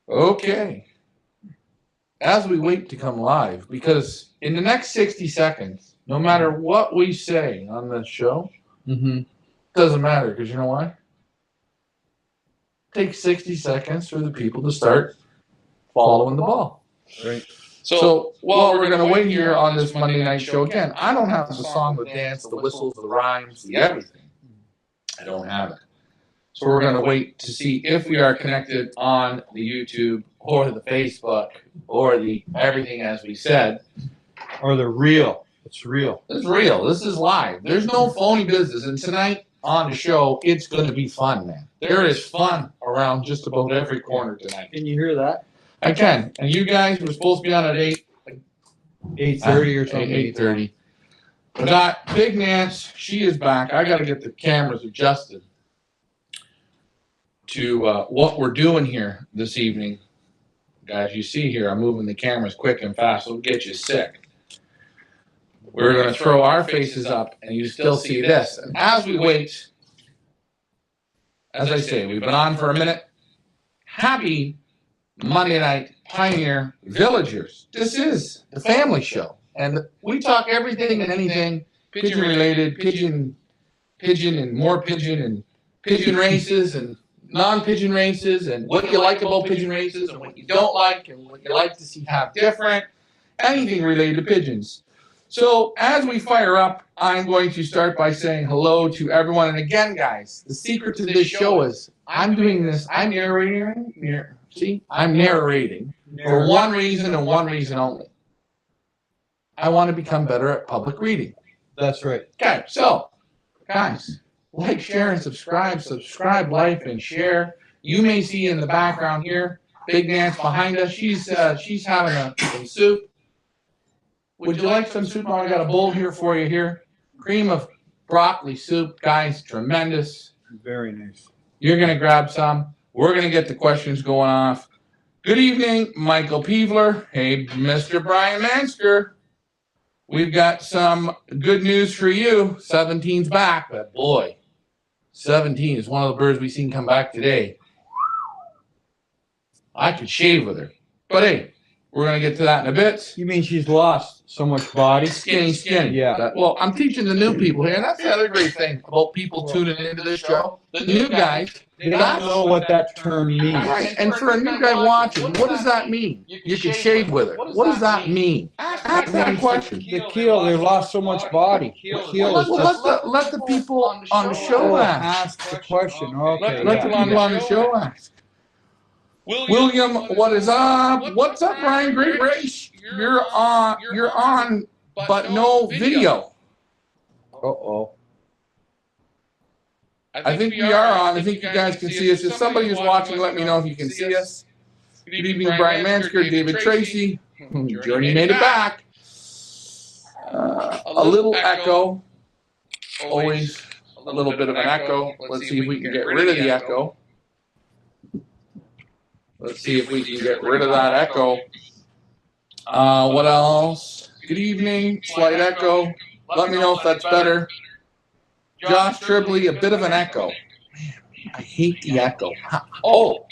Okay. As we wait to come live, because in the next 60 seconds, no matter what we say on this show, doesn't matter, because you know why? It takes 60 seconds for the people to start following the ball. Right. So while we're going to wait here on this Monday night show, again, I don't have the song, the dance, the whistles, the rhymes, the everything. I don't have it. So we're going to wait to see if we are connected on the YouTube or the Facebook or the everything as we said. Or the real. It's real. It's real. This is live. There's no phony business. And tonight on the show, it's going to be fun, man. There is fun around just about every corner tonight. Can you hear that? I can. And you guys were supposed to be on at 8:30 or something. 8:30. We got Big Nance. She is back. I got to get the cameras adjusted to what we're doing here this evening. Guys, you see here, I'm moving the cameras quick and fast. It'll get you sick. We're going to throw our faces up, and you still see this. And as we wait, as I say, we've been on for a minute. Happy Monday night, Pioneer Villagers. This is the family show. And we talk everything and anything pigeon related, pigeon and more pigeon and pigeon races and non-pigeon races and what you like about pigeon races and what you don't like and what you like to see have different, anything related to pigeons. So as we fire up, I'm going to start by saying hello to everyone. And again, guys, the secret to this show is I'm doing this, I'm narrating for one reason and one reason only. I want to become better at public reading. That's right. Okay, so, guys, like, share, and subscribe. Subscribe, like, and share. You may see in the background here, Big Nance behind us. She's having some soup. Would you like some soup? Oh, I got a bowl here for you here. Cream of broccoli soup, guys. Tremendous. Very nice. You're going to grab some. We're going to get the questions going off. Good evening, Michael Peevler. Hey, Mr. Brian Mansker. We've got some good news for you. 17's back, but boy, 17 is one of the birds we've seen come back today. I could shave with her. But hey, we're going to get to that in a bit. You mean she's lost so much body? Skinny. Yeah. Well, I'm teaching the new people here, and that's the other great thing about people tuning into this show. The new guys, They don't know what that term means. Right, and for a new guy watching, what does that mean? You can shave with it. What does that mean? Ask that question. The keel, they lost so much body. The keel is just... Let the people on the show ask. Ask the question. Okay. Let the people on the show ask. William, what is up? What's up, Brian? Great race. You're on, but no video. Uh-oh. I think we are on. I think you guys can see us. If somebody is watching, let me know if you can see us. Good evening, Brian Mansker, David Tracy. Journey made it back. A little echo. Always a little bit of an echo. Let's see if we can get rid of the echo. Let's see if we can get rid of that echo. What else? Good evening. Slight echo. Let me know if that's better. Josh Tribley, a bit of an echo. Man, I hate the echo. Oh,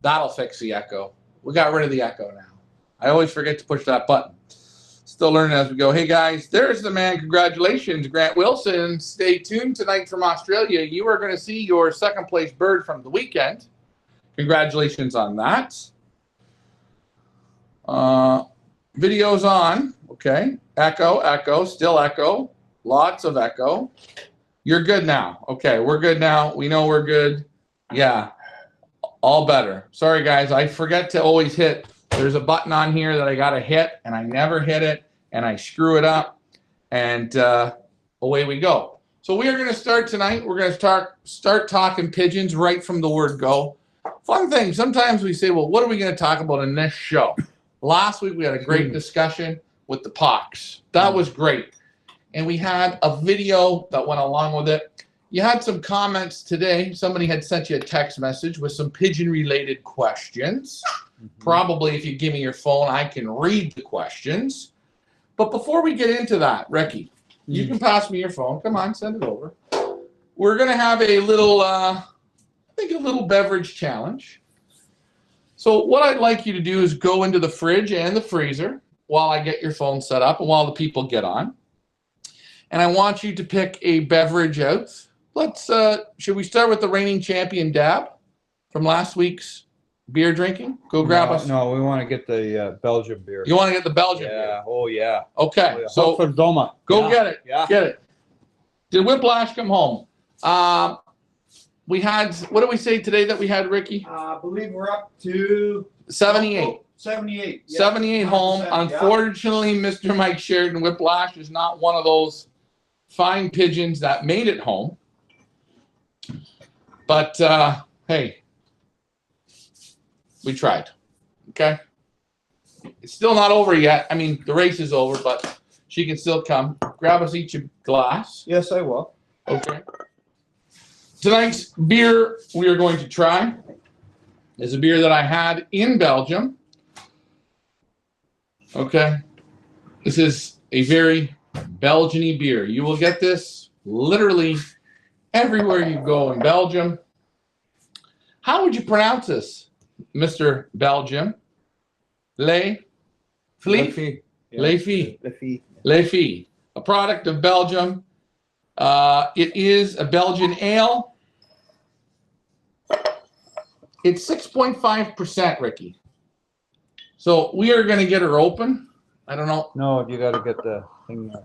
that'll fix the echo. We got rid of the echo now. I always forget to push that button. Still learning as we go. Hey, guys, there's the man. Congratulations, Grant Wilson. Stay tuned tonight from Australia. You are going to see your second-place bird from the weekend. Congratulations on that. Video's on. Okay. Echo, still echo. Lots of echo. You're good now. Okay, we're good now. We know we're good. Yeah, all better. Sorry, guys. I forget to always hit. There's a button on here that I got to hit, and I never hit it, and I screw it up, and away we go. So we are going to start tonight. We're going to start talking pigeons right from the word go. Fun thing. Sometimes we say, well, what are we going to talk about in this show? Last week we had a great discussion with the pox. That was great. And we had a video that went along with it. You had some comments today. Somebody had sent you a text message with some pigeon-related questions. Probably if you give me your phone, I can read the questions. But before we get into that, Ricky, you can pass me your phone. Come on, send it over. We're going to have a little, I think a little beverage challenge. So what I'd like you to do is go into the fridge and the freezer while I get your phone set up and while the people get on. And I want you to pick a beverage out. Let's, should we start with the reigning champion Dab from last week's beer drinking? Go grab us. No, we want to get the Belgian beer. You want to get the Belgian beer? Yeah. Oh, yeah. Okay. Oh, yeah. So Doma. go get it. Yeah. Get it. Did Whiplash come home? We had, what did we say today that we had, Ricky? I believe we're up to 78. 78. Yeah. 78 home. 100%, yeah. Unfortunately, Mr. Mike Sheridan Whiplash is not one of those fine pigeons that made it home. But, hey, we tried. Okay? It's still not over yet. I mean, the race is over, but she can still come. Grab us each a glass. Yes, I will. Okay. Tonight's beer we are going to try is a beer that I had in Belgium. Okay. This is a very Belgian-y beer. You will get this literally everywhere you go in Belgium. How would you pronounce this, Mr. Belgium? Le Fleef? Le Fee. Le Fee. A product of Belgium. It is a Belgian ale. It's 6.5%, Ricky. So we are going to get her open. I don't know. No, you got to get the thing there.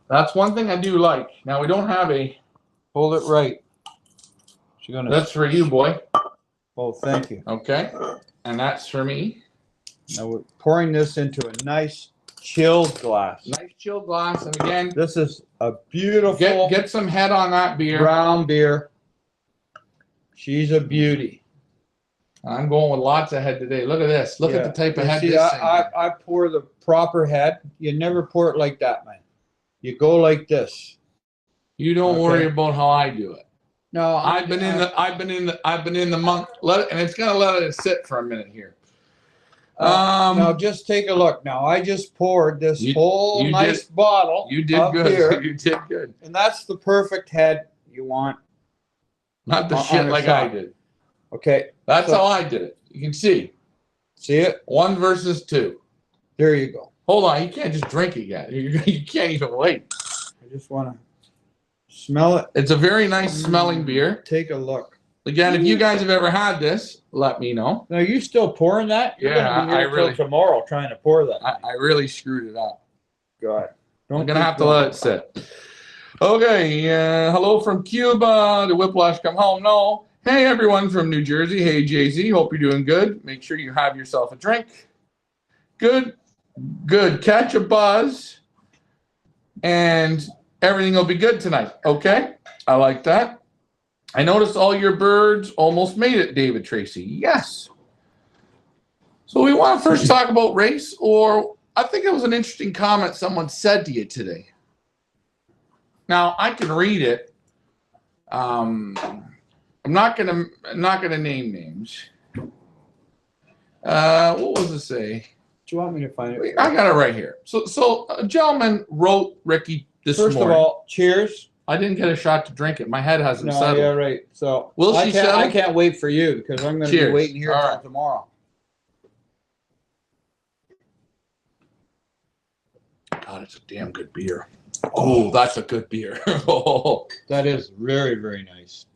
That's one thing I do like. Now we don't have a. Hold it right. She's gonna. That's for you, boy. Oh, thank you. Okay. And that's for me. Now we're pouring this into a nice chilled glass. Nice chill glass. And again, This is a beautiful get some head on that beer. brown beer. She's a beauty. I'm going with lots of head today. Look at this. Look at the type of head See, this thing. I pour the proper head. You never pour it like that, man. You go like this. You don't Okay. worry about how I do it. No, I've been in the month. And it's gonna let it sit for a minute here. Now just take a look. Now I just poured this whole you nice bottle. You did of good. beer, You did good. and that's the perfect head you want. Not the On shit the like I side. did. Okay, That's So- how I did it. You can see see it? 1 versus 2. There you go. Hold on, you can't just drink it yet. You can't even wait. I just want to smell it. It's a very nice smelling beer. Take a look. Again, if you guys have ever had this, let me know. Now you still pouring that? You're Yeah, gonna be here I till really- tomorrow trying to pour that. I really screwed it up. God, I'm gonna have to let it sit. Okay, hello from Cuba. Did Whiplash come home? No. Hey, everyone from New Jersey. Hey, Jay-Z. Hope you're doing good. Make sure you have yourself a drink. Good. Catch a buzz, and everything will be good tonight. Okay? I like that. I noticed all your birds almost made it, David Tracy. Yes. So we want to first talk about race, or I think it was an interesting comment someone said to you today. Now, I can read it. I'm not gonna name names. What was it say? Do you want me to find it? I got it right here. So a gentleman wrote Ricky this First morning. of all, cheers. I didn't get a shot to drink it. My head hasn't No, settled. yeah, right. So Will I she can't, settle? I can't wait for you because I'm going to Cheers. be waiting here All until right. tomorrow. God, it's a damn good beer. Oh, that's a good beer. Oh, That is very, very nice.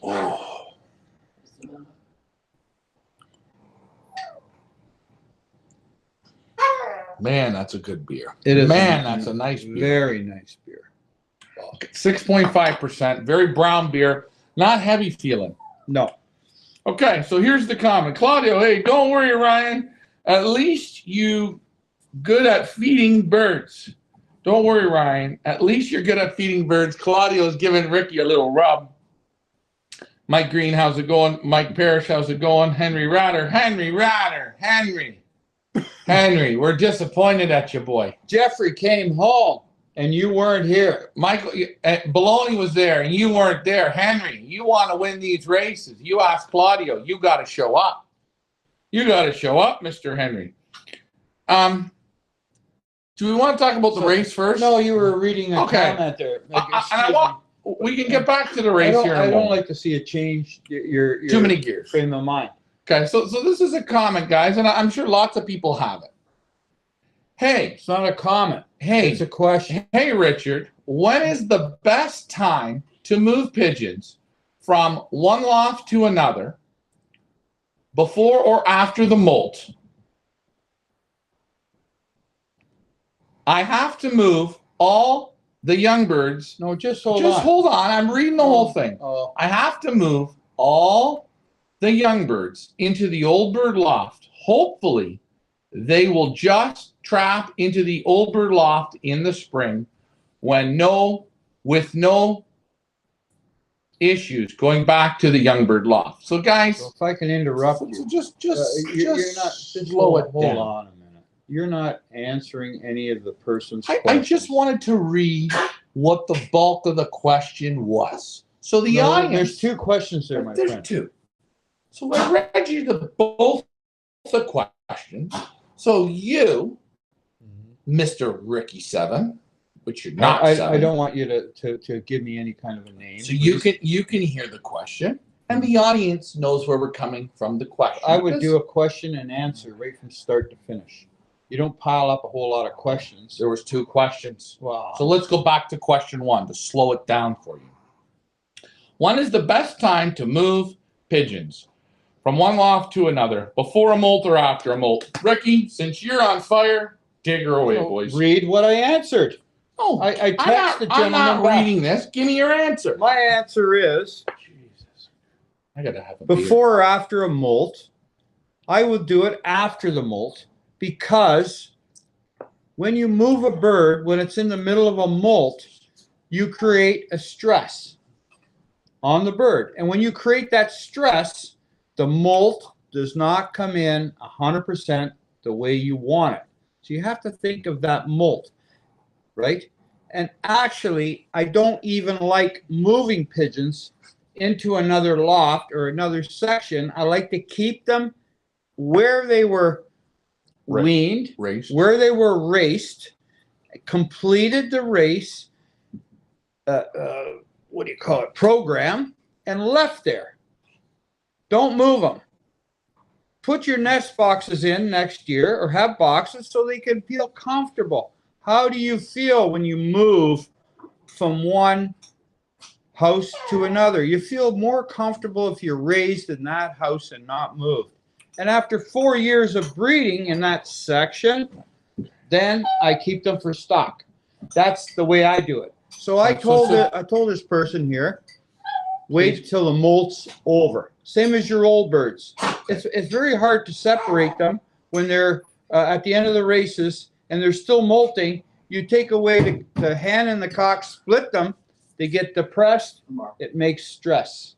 oh. Man, that's a good beer. It is. Man, that's a nice beer. Very nice beer. 6.5%. Very brown beer. Not heavy feeling. No. Okay, so here's the comment. Claudio, hey, don't worry, Ryan. At least you good at feeding birds. Don't worry, Ryan. At least you're good at feeding birds. Claudio's giving Ricky a little rub. Mike Green, how's it going? Mike Parrish, how's it going? Henry, Henry, we're disappointed at you, boy. Jeffrey came home and you weren't here. Michael, Baloney was there and you weren't there. Henry, you want to win these races. You ask Claudio, you got to show up. You got to show up, Mr. Henry. Do we want to talk about the race first? No, you were reading a Okay. comment there. And I we can get back to the race here in a I don't moment. like to see a change. Your Too many gears. frame of mind. Okay, so this is a comment, guys, and I'm sure lots of people have it. Hey, It's not a comment. hey, It's a question. hey, Richard, when is the best time to move pigeons from one loft to another, before or after the molt? I have to move all the young birds. No, just hold Just on. hold on. I'm reading the whole thing. Oh, I have to move all the young birds into the old bird loft. Hopefully, they will just trap into the old bird loft in the spring with no issues going back to the young bird loft. So, guys, so if I can interrupt you, just you're not. Just slow it hold down. on a minute. You're not answering any of the person's I questions. just wanted to read what the bulk of the question was. So the No, audience. There's two questions there, my There's friend. two. So I read you both the questions. So you, Mr. Ricky 7, which you're not I 7. don't want you to give me any kind of a name. So you can hear the question, and the audience knows where we're coming from the question. I would do a question and answer right from start to finish. You don't pile up a whole lot of questions. There was 2 questions. Wow. So let's go back to question 1 to slow it down for you. When is the best time to move pigeons from one loft to another, before a molt or after a molt? Ricky, since you're on fire, dig her away, boys. Read what I answered. Oh, I text the I'm gentleman not back. reading this. Give me your answer. My answer is Jesus. I gotta have a beer. before or after a molt. I would do it after the molt because when you move a bird, when it's in the middle of a molt, you create a stress on the bird. And when you create that stress, the molt does not come in 100% the way you want it. So you have to think of that molt, right? And actually, I don't even like moving pigeons into another loft or another section. I like to keep them where they were weaned, Raised. where they were raced, completed the race, program, and left there. Don't move them. Put your nest boxes in next year, or have boxes so they can feel comfortable. How do you feel when you move from one house to another? You feel more comfortable if you're raised in that house and not moved. And after 4 years of breeding in that section, then I keep them for stock. That's the way I do it. So I told this person here, wait till the molt's over. Same as your old birds. It's very hard to separate them when they're at the end of the races and they're still molting. You take away the hen and the cock, split them, they get depressed. It makes stress.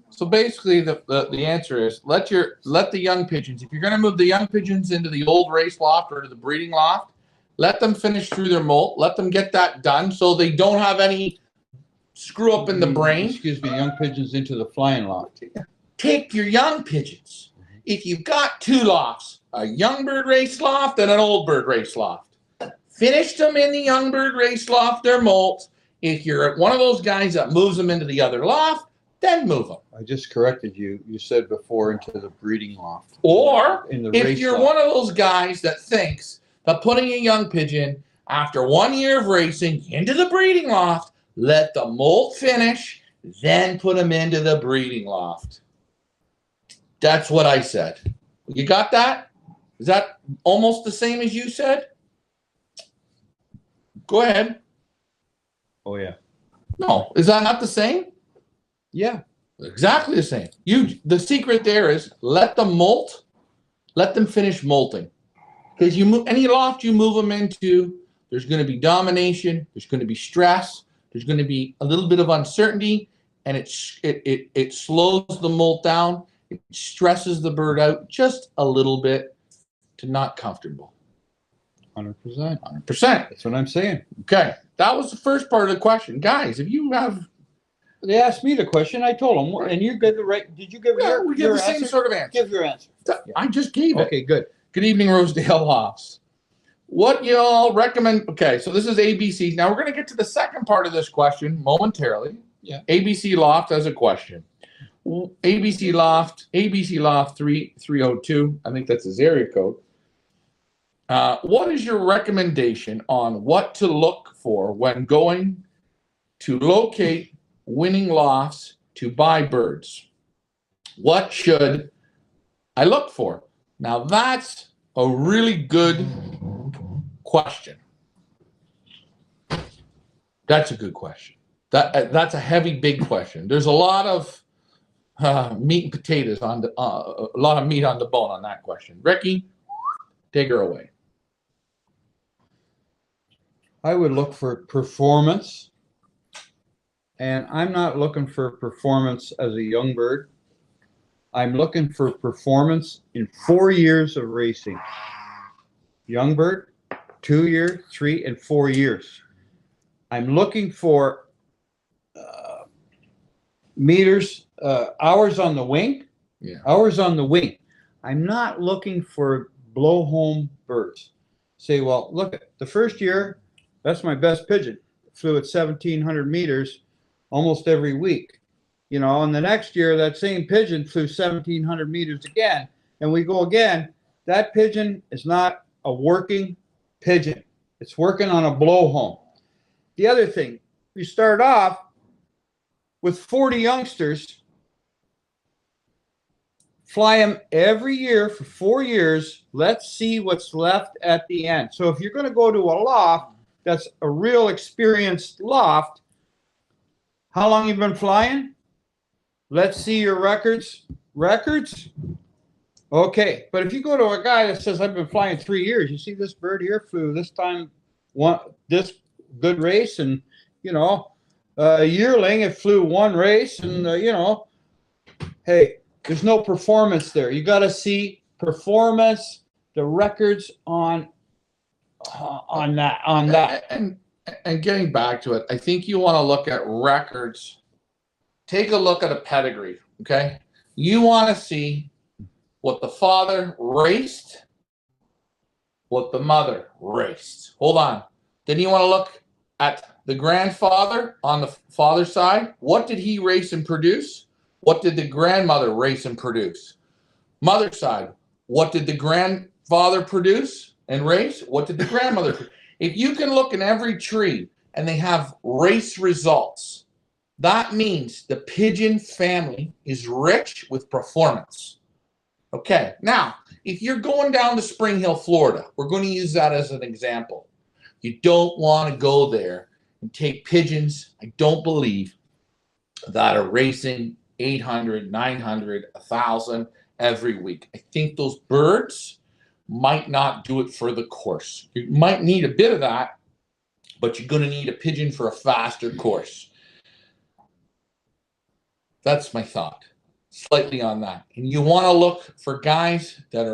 So basically, the answer is let the young pigeons. If you're going to move the young pigeons into the old race loft or to the breeding loft, let them finish through their molt. Let them get that done so they don't have any screw up in the brain. Excuse me, young pigeons into the flying loft. Take your young pigeons. If you've got 2 lofts, a young bird race loft and an old bird race loft, finish them in the young bird race loft, their molt. If you're one of those guys that moves them into the other loft, then move them. I just corrected you. You said before into the breeding loft. Or in the if race you're loft. one of those guys that thinks that putting a young pigeon after 1 year of racing into the breeding loft, let the molt finish, then put them into the breeding loft. That's what I said. You got that? Is that almost the same as you said? Go ahead. Oh yeah. No, is that not the same? Yeah. Exactly the same. The secret there is let them molt, let them finish molting. Because you move any loft you move them into, there's going to be domination, there's going to be stress, there's going to be a little bit of uncertainty, and it slows the molt down, it stresses the bird out just a little bit to not comfortable. 100%. 100%. That's what I'm saying. Okay, that was the first part of the question, guys. If you have, They asked me the question. I told them, and you gave the right. Did you give your? we give your the same answer? sort of answer. Give your answer. I just gave it. Okay, good. Good evening, Rosedale Lofts. What y'all recommend? Okay, so this is ABC. Now we're going to get to the second part of this question momentarily. Yeah. ABC Loft has a question. ABC Loft 3302. I think that's his area code. What is your recommendation on what to look for when going to locate winning lofts to buy birds? What should I look for? Now that's a really good question. That's a good question. That's a heavy, big question. There's a lot of meat and potatoes on the a lot of meat on the bone on that question. Ricky, take her away. I would look for performance, and I'm not looking for performance as a young bird. I'm looking for performance in 4 years of racing. Young bird, 2 years, 3 and 4 years. I'm looking for meters, hours on the wing. Yeah. Hours on the wing. I'm not looking for blow home birds. Say, well, look at the first year, that's my best pigeon. Flew at 1,700 meters almost every week. You know, and the next year, that same pigeon flew 1,700 meters again, and we go again. That pigeon is not a working pigeon. It's working on a blow home. The other thing, we start off with 40 youngsters, fly them every year for 4 years. Let's see what's left at the end. So if you're going to go to a loft that's a real experienced loft, how long you been flying? Let's see your records. Records? Okay. But if you go to a guy that says, I've been flying 3 years, you see this bird here flew this time, this good race, and, you know, a yearling, it flew one race, and, you know, hey, there's no performance there. You got to see performance, the records on that. And getting back to it, I think you want to look at records. Take a look at a pedigree, okay? You want to see what the father raced, what the mother raced. Hold on. Then you want to look at the grandfather on the father's side. What did he race and produce? What did the grandmother race and produce? Mother's side. What did the grandfather produce and race? What did the grandmother produce? If you can look in every tree and they have race results, that means the pigeon family is rich with performance. Okay, now, if you're going down to Spring Hill, Florida, we're going to use that as an example. You don't want to go there and take pigeons, I don't believe, that are racing 800, 900, 1,000 every week. I think those birds might not do it for the course. You might need a bit of that, but you're going to need a pigeon for a faster course. That's my thought, slightly on that. And you want to look for guys that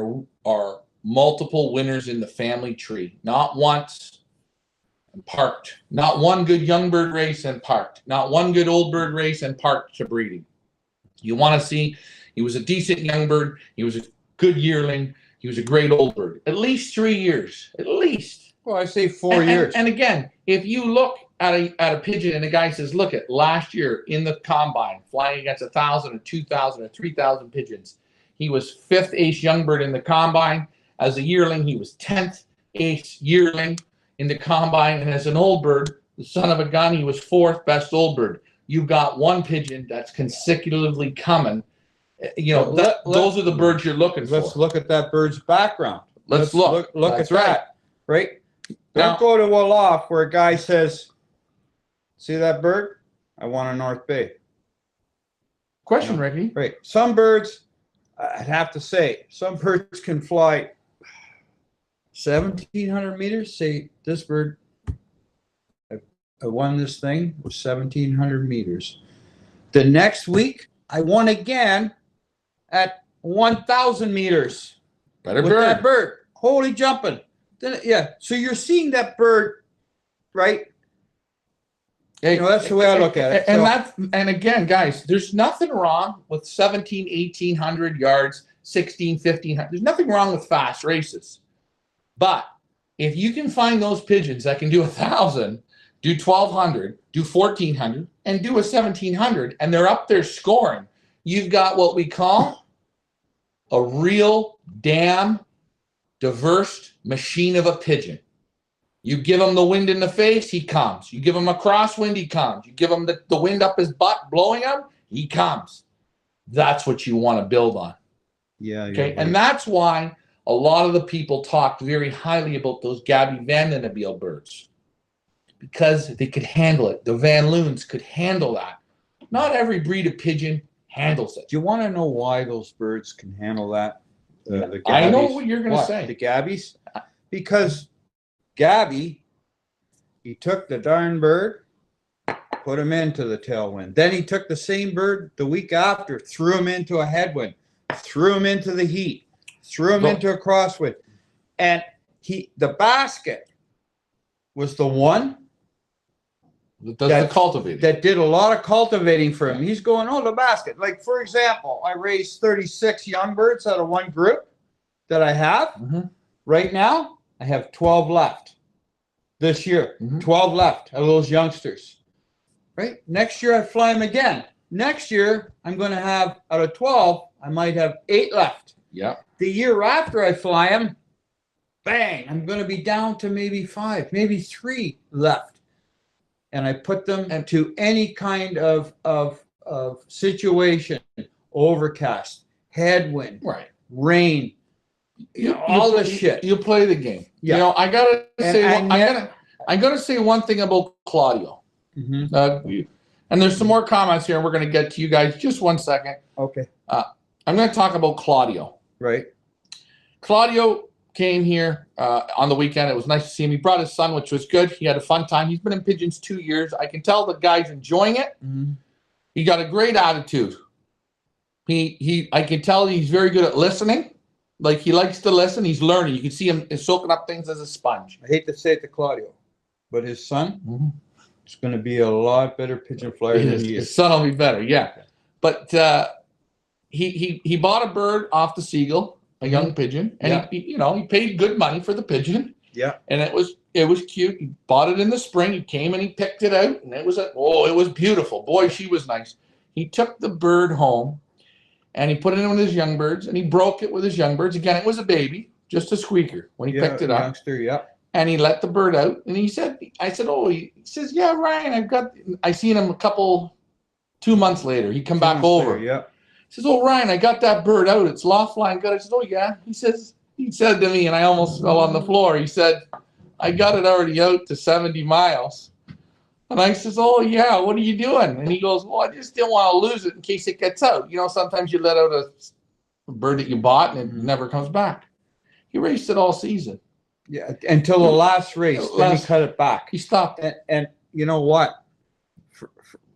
are multiple winners in the family tree, not once and parked, not one good young bird race and parked, not one good old bird race and parked to breeding. You want to see he was a decent young bird, he was a good yearling, he was a great old bird. At least 3 years, at least. Well, I say 4 years. And again, if you look at a pigeon and a guy says, look at last year in the combine, flying against 1,000 or 2,000 or 3,000 pigeons, he was 5th ace young bird in the combine. As a yearling, he was 10th ace yearling in the combine. And as an old bird, the son of a gun, he was 4th best old bird. You've got one pigeon that's consecutively coming. You know, those are the birds you're looking for. Let's look at that bird's background. Let's look. Look That's at that, right? Now- Don't go to a loft where a guy says, see that bird? I want a North Bay. Question, No. Ricky. Right. Some birds, I'd have to say, some birds can fly 1,700 meters. Say, this bird, I won this thing with 1,700 meters. The next week, I won again at 1,000 meters. Better with bird. that bird. Holy jumping. Then, yeah. So you're seeing that bird, right? Hey, You know, that's the way I look at it. And again, guys, there's nothing wrong with 17, 1,800 yards, 16, 1,500. There's nothing wrong with fast races. But if you can find those pigeons that can do 1,000, do 1,200, do 1,400, and do a 1,700, and they're up there scoring, you've got what we call a real damn diverse machine of a pigeon. You give him the wind in the face, he comes. You give him a crosswind, he comes. You give him the wind up his butt, blowing him, he comes. That's what you want to build on. Yeah. Okay. And that's why a lot of the people talked very highly about those Gabby Van Den Abele birds, because they could handle it. The Van Loons could handle that. Not every breed of pigeon handles it. Do you want to know why those birds can handle that? The I know Gabbies? what you're going to say. The Gabbies? Because Gabby, he took the darn bird, put him into the tailwind. Then he took the same bird the week after, threw him into a headwind, threw him into the heat, threw him into a crosswind. And the basket was the one the cultivating. that did a lot of cultivating for him. He's going, oh, the basket. Like, for example, I raised 36 young birds out of one group that I have. Mm-hmm. Right now, I have 12 left this year. Mm-hmm. 12 left of those youngsters. Right? Next year, I fly them again. Next year, I'm going to have, out of 12, I might have 8 left. Yeah. The year after I fly them, bang, I'm going to be down to maybe 5, maybe 3 left. And I put them into any kind of situation, overcast, headwind, Right. rain, all this shit. You play the game. Yeah. You know, I gotta say one thing about Claudio. Mm-hmm. And there's some more comments here, and we're gonna get to you guys. Just 1 second. Okay. I'm gonna talk about Claudio. Right. Claudio came here on the weekend. It was nice to see him. He brought his son, which was good. He had a fun time. He's been in pigeons 2 years. I can tell the guy's enjoying it. Mm-hmm. He got a great attitude. I can tell he's very good at listening. Like, he likes to listen. He's learning. You can see him soaking up things as a sponge. I hate to say it to Claudio, but his son is going to be a lot better pigeon flyer than he His is. son will be better, yeah. But he bought a bird off the Seagull, a young pigeon, and he paid good money for the pigeon. Yeah. And it was cute. He bought it in the spring. He came and he picked it out, and it was beautiful. Boy, she was nice. He took the bird home, and he put it in with his young birds, and he broke it with his young birds. Again, it was a baby, just a squeaker when he picked it up. Youngster, yeah. And he let the bird out, and he said, he says, yeah, Ryan, I seen him 2 months later. He come back over. Yeah. He says, oh, Ryan, I got that bird out. It's loft flying good. I said, oh, yeah. He said to me, and I almost fell on the floor. He said, I got it already out to 70 miles. And I says, oh, yeah, what are you doing? And he goes, well, I just didn't want to lose it in case it gets out. Sometimes you let out a bird that you bought, and it never comes back. He raced it all season. Yeah, until the last race. Then he cut it back. He stopped. And you know what?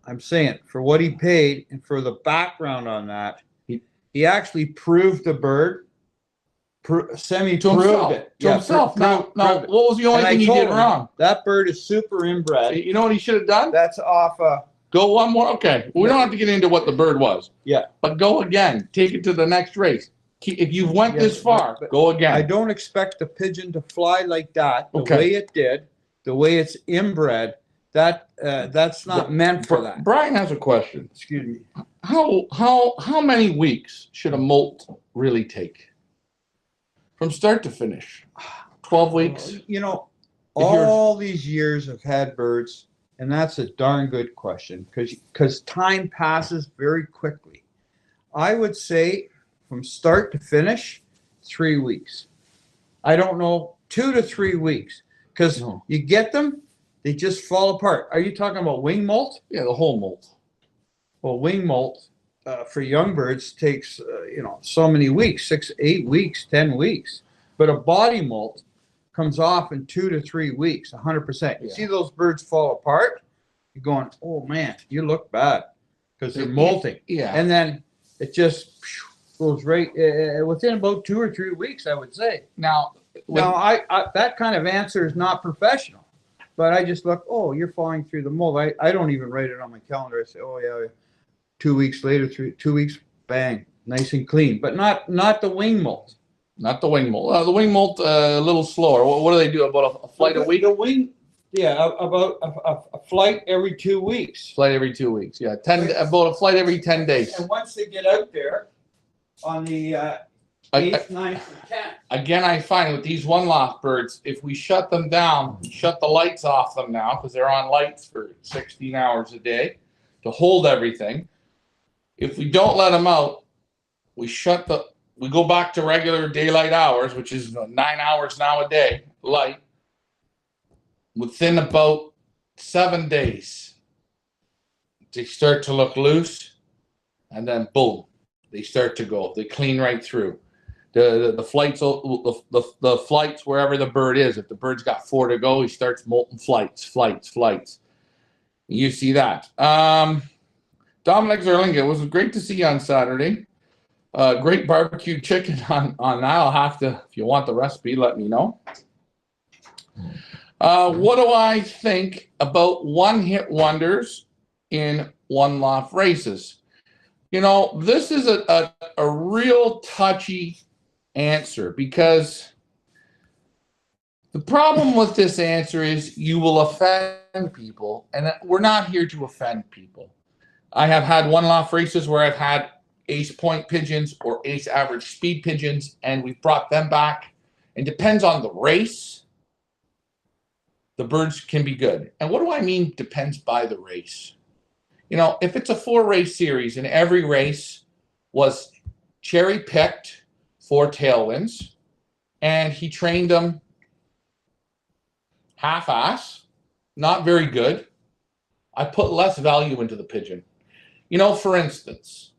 I'm saying, for what he paid and for the background on that, he actually proved the bird, semi-proved it. To himself. Now, proved it. what was the only thing he did wrong? That bird is super inbred. You know what he should have done? That's off Go one more. Okay. We don't have to get into what the bird was. Yeah. But go again. Take it to the next race. If you've went this far, go again. I don't expect the pigeon to fly like that, the Okay. way it did, the way it's inbred. That's not meant for that. Brian has a question. Excuse me. How many weeks should a molt really take? From start to finish? 12 weeks? All these years I've had birds, and that's a darn good question because time passes very quickly. I would say from start to finish, 3 weeks. I don't know, 2 to 3 weeks, because you get them, they just fall apart. Are you talking about wing molt? Yeah, the whole molt. Well, wing molt for young birds takes so many weeks, 6, 8 weeks, 10 weeks. But a body molt comes off in 2 to 3 weeks, 100%. You see those birds fall apart, you're going, oh man, you look bad because they're molting. Yeah. And then it just goes right within about 2 or 3 weeks, I would say. Now, I that kind of answer is not professional. But I just look, oh, you're falling through the mold. I don't even write it on my calendar. I say, oh, yeah, 2 weeks later, 2 weeks, bang, nice and clean. But not the wing mold. Not the wing molt. The wing molt a little slower. What do they do? About a flight a week? The wing, yeah, about a flight every 2 weeks. Flight every 2 weeks. Yeah, about a flight every 10 days. And once they get out there on the 8th, 9th, and 10th. Again, I find with these one loft birds, if we shut them down, shut the lights off them now because they're on lights for 16 hours a day to hold everything. If we don't let them out, we go back to regular daylight hours, which is 9 hours now a day, light. Within about 7 days, they start to look loose, and then boom, they start to go. They clean right through. The flights wherever the bird is. If the bird's got 4 to go, he starts molting flights. You see that. Dominic Zerlinga, it was great to see you on Saturday. Great barbecue chicken on that. I'll have to, if you want the recipe, let me know. What do I think about one-hit wonders in one-loft races? You know, this is a real touchy answer because the problem with this answer is you will offend people, and we're not here to offend people. I have had one-loft races where I've had ace point pigeons or ace average speed pigeons, and we've brought them back. It depends on the race. The birds can be good. And what do I mean depends by the race? You know, if it's a 4-race series and every race was cherry-picked for tailwinds and he trained them half-ass, not very good, I put less value into the pigeon. You know, for instance,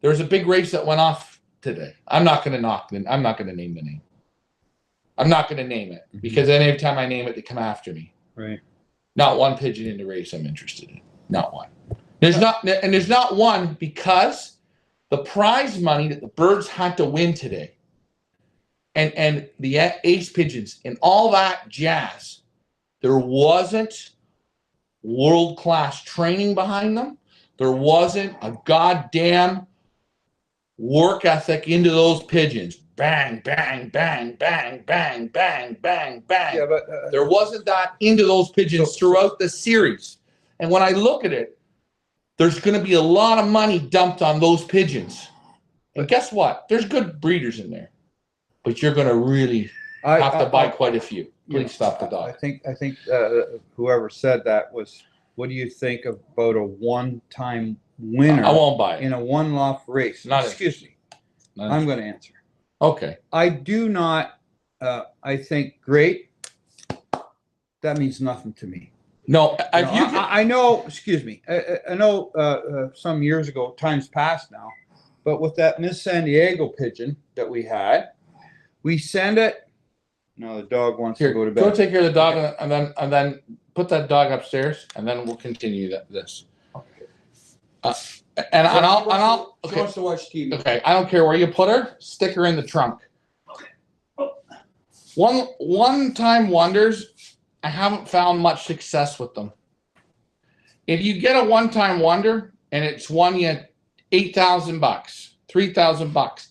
there was a big race that went off today. I'm not going to name the name. I'm not going to name it because any time I name it, they come after me. Right. Not one pigeon in the race I'm interested in. Not one. There's not one because the prize money that the birds had to win today and the ace pigeons and all that jazz, there wasn't world-class training behind them. There wasn't a goddamn work ethic into those pigeons. Bang, bang, bang, bang, bang, bang, bang, bang. Yeah, but there wasn't that into those pigeons throughout the series. And when I look at it, there's going to be a lot of money dumped on those pigeons. And guess what? There's good breeders in there. But you're going to really have to buy quite a few. Please stop the dog. I think whoever said that was, what do you think about a one-time winner? I won't buy it. In a one-loft race. Excuse me. I'm going to answer. Okay. I do not, I think, great. That means nothing to me. No, I know, excuse me. I know some years ago, time's past now, but with that Miss San Diego pigeon that we had, we send it. No, the dog wants to go to bed. Go take care of the dog, okay. and then put that dog upstairs, and then we'll continue this. Okay. And I'll. She wants to watch TV. Okay, I don't care where you put her. Stick her in the trunk. Okay. One-time wonders, I haven't found much success with them. If you get a one-time wonder and it's won you $8,000, $3,000,